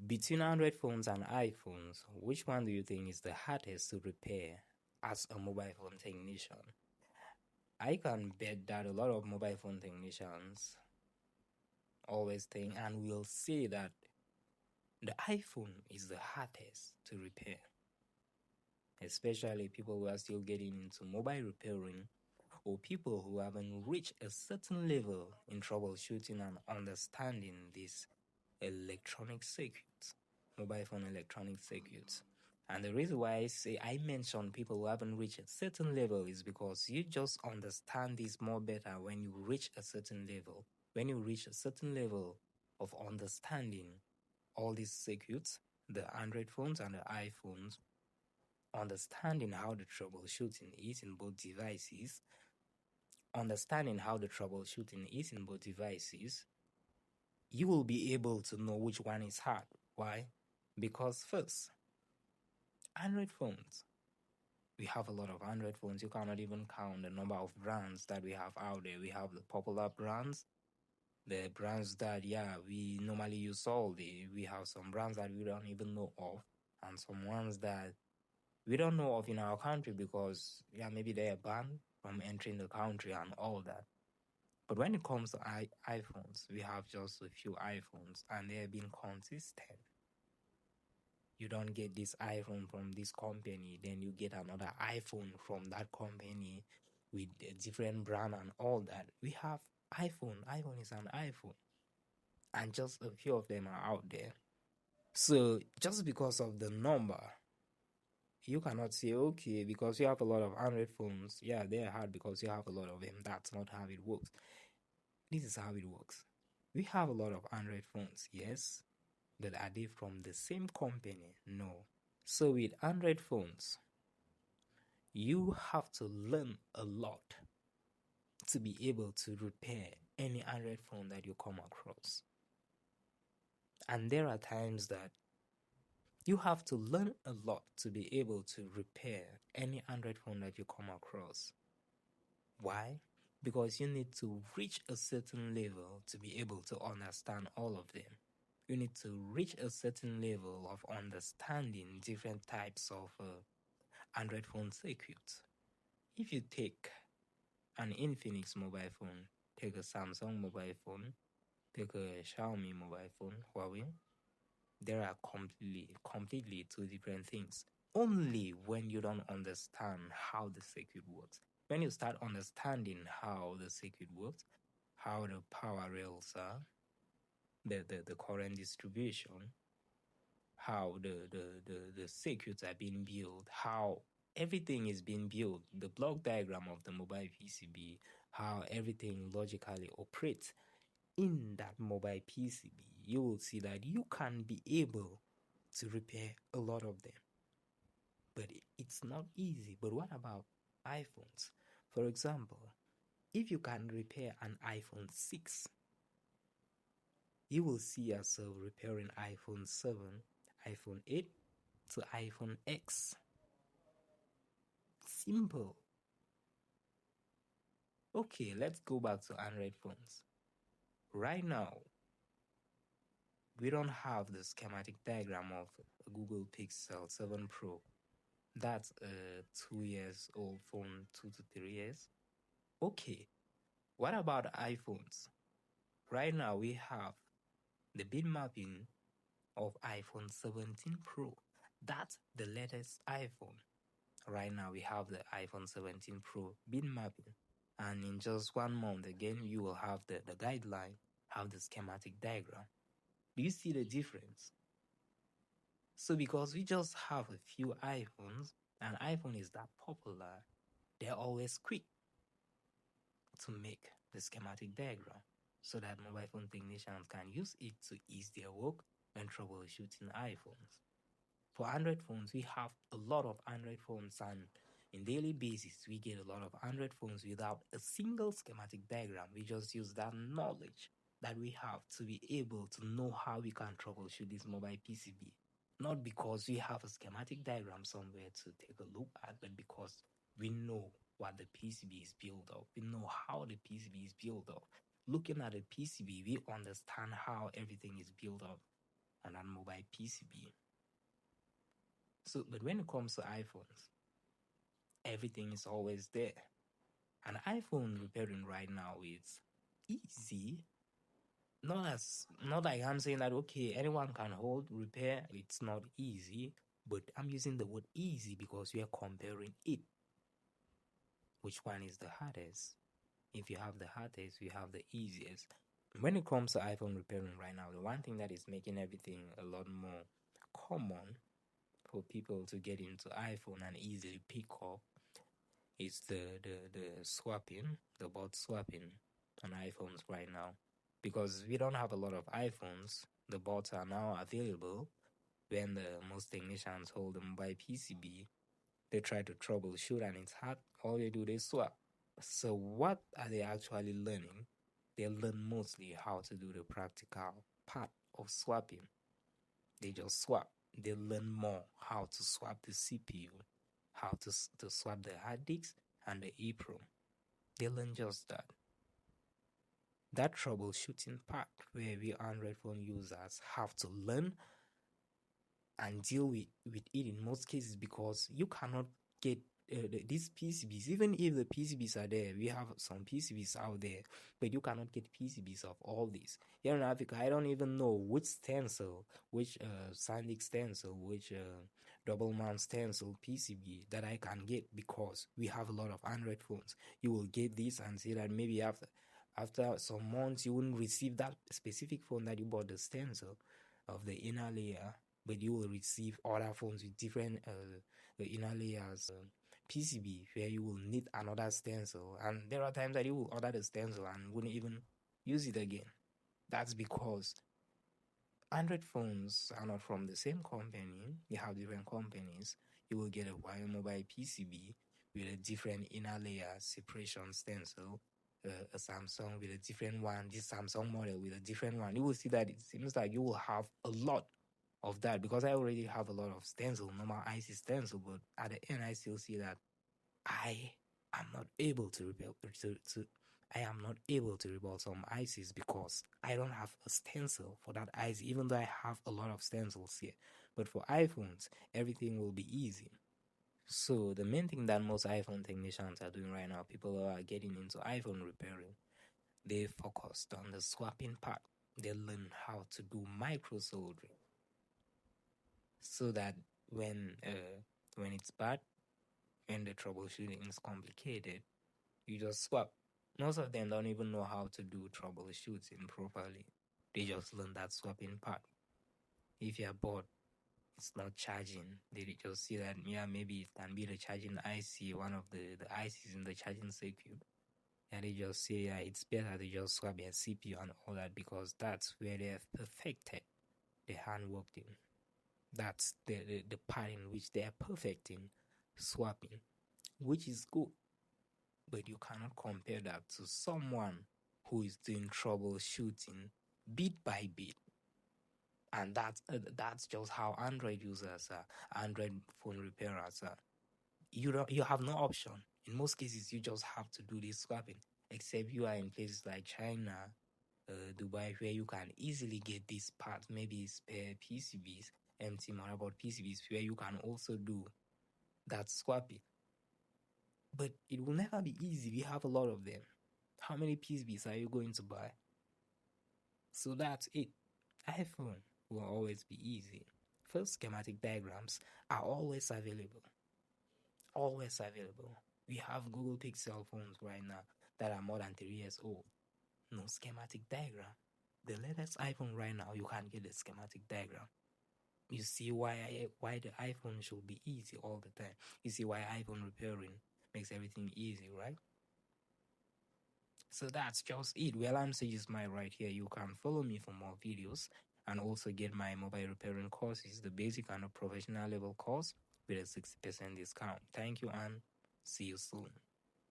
Between Android phones and iPhones, which one do you think is the hardest to repair as a mobile phone technician? I can bet that a lot of mobile phone technicians always think and will say that the iPhone is the hardest to repair, especially people who are still getting into mobile repairing or people who haven't reached a certain level in troubleshooting and understanding these electronic circuits, mobile phone electronic circuits. And the reason why I mention people who haven't reached a certain level is because you just understand this more better when you reach a certain level. When you reach a certain level of understanding all these circuits, the Android phones and the iPhones, understanding how the troubleshooting is in both devices, you will be able to know which one is hard. Why? Because first, Android phones. We have a lot of Android phones. You cannot even count the number of brands that we have out there. We have the popular brands, the brands that, we normally use all day. We have some brands that we don't even know of, and some ones that we don't know of in our country because, maybe they are banned from entering the country and all that. But when it comes to iPhones, we have just a few iPhones, and they have been consistent. You don't get this iPhone from this company, then you get another iPhone from that company with a different brand and all that. We have iPhone. iPhone is an iPhone. And just a few of them are out there. So just because of the number, you cannot say, okay, because you have a lot of Android phones, they're hard because you have a lot of them. That's not how it works. This is how it works. We have a lot of Android phones, yes, but are they from the same company? No. So with Android phones, you have to learn a lot to be able to repair any Android phone that you come across. And there are times that you have to learn a lot to be able to repair any Android phone that you come across. Why? Because you need to reach a certain level to be able to understand all of them. You need to reach a certain level of understanding different types of Android phone circuits. If you take an Infinix mobile phone, take a Samsung mobile phone, take a Xiaomi mobile phone, Huawei, there are completely two different things. Only when you don't understand how the circuit works. When you start understanding how the circuit works, how the power rails are, the current distribution, how the circuits are being built, how everything is being built, the block diagram of the mobile PCB, how everything logically operates in that mobile PCB, you will see that you can be able to repair a lot of them. But it's not easy. But what about iPhones? For example, if you can repair an iPhone 6, you will see yourself repairing iPhone 7, iPhone 8 to iPhone X. Simple. Okay, let's go back to Android phones. Right now, we don't have the schematic diagram of a Google Pixel 7 Pro. That's a 2 years old phone, 2 to 3 years. Okay, what about iPhones? Right now, we have the bit mapping of iPhone 17 Pro. That's the latest iPhone. Right now, we have the iPhone 17 Pro bit mapping. And in just 1 month, again, you will have the guideline, have the schematic diagram. Do you see the difference? So because we just have a few iPhones, and iPhone is that popular, they're always quick to make the schematic diagram so that mobile phone technicians can use it to ease their work when troubleshooting iPhones. For Android phones, we have a lot of Android phones, and in daily basis, we get a lot of Android phones without a single schematic diagram. We just use that knowledge that we have to be able to know how we can troubleshoot this mobile PCB. Not because we have a schematic diagram somewhere to take a look at, but because we know what the PCB is built of. We know how the PCB is built of. Looking at the PCB, we understand how everything is built up. on that mobile PCB. So, but when it comes to iPhones, everything is always there. An iPhone repairing right now is easy. Not like I'm saying that okay, anyone can hold repair. It's not easy, but I'm using the word easy because we are comparing it. Which one is the hardest? If you have the hardest, you have the easiest. When it comes to iPhone repairing right now, the one thing that is making everything a lot more common for people to get into iPhone and easily pick up is the swapping, the board swapping on iPhones right now. Because we don't have a lot of iPhones, the bots are now available. When most technicians hold them by PCB, they try to troubleshoot and it's hard. All they do, they swap. So what are they actually learning? They learn mostly how to do the practical part of swapping. They just swap. They learn more how to swap the CPU, how to swap the hard disk and the EEPROM. They learn just that. That troubleshooting part where we Android phone users have to learn and deal with it in most cases, because you cannot get these PCBs. Even if the PCBs are there, we have some PCBs out there, but you cannot get PCBs of all these. Here in Africa, I don't even know which stencil, which Sandisk stencil, which double mount stencil PCB that I can get, because we have a lot of Android phones. You will get this and see that maybe after some months you wouldn't receive that specific phone that you bought the stencil of the inner layer, but you will receive other phones with different the inner layers PCB where you will need another stencil, and there are times that you will order the stencil and wouldn't even use it again. That's because Android phones are not from the same company. They have different companies. You will get a Huawei mobile PCB with a different inner layer separation stencil, a Samsung with a different one, this Samsung model with a different one. You will see that it seems like you will have a lot of that, because I already have a lot of stencil, normal IC stencil, but at the end I still see that I am not able to rebuild some ICs because I don't have a stencil for that IC, even though I have a lot of stencils here. But for iPhones, everything will be easy. So the main thing that most iPhone technicians are doing right now, people who are getting into iPhone repairing, they focused on the swapping part. They learn how to do micro soldering, so that when it's bad, when the troubleshooting is complicated, you just swap. Most of them don't even know how to do troubleshooting properly. They just learn that swapping part. If you're bored, it's not charging, they just see that, yeah, maybe it can be the charging IC, one of the ICs in the charging circuit. And they just say, yeah, it's better to just swap their CPU and all that, because that's where they have perfected the handwork in. That's the part in which they are perfecting swapping, which is good. But you cannot compare that to someone who is doing troubleshooting bit by bit. And that's just how Android users are, Android phone repairers are. You have no option. In most cases, you just have to do this swapping, except you are in places like China, Dubai, where you can easily get these parts, maybe spare PCBs, empty motherboard PCBs, where you can also do that swapping. But it will never be easy. We have a lot of them. How many PCBs are you going to buy? So that's it. iPhone will always be easy. First, schematic diagrams are always available. Always available. We have Google Pixel phones right now that are more than 3 years old. No schematic diagram. The latest iPhone right now, you can't get a schematic diagram. You see why the iPhone should be easy all the time. You see why iPhone repairing makes everything easy, right? So that's just it. Well, I'm Serges Mike right here. You can follow me for more videos and also get my mobile repairing courses, the basic and a professional level course with a 60% discount. Thank you and see you soon.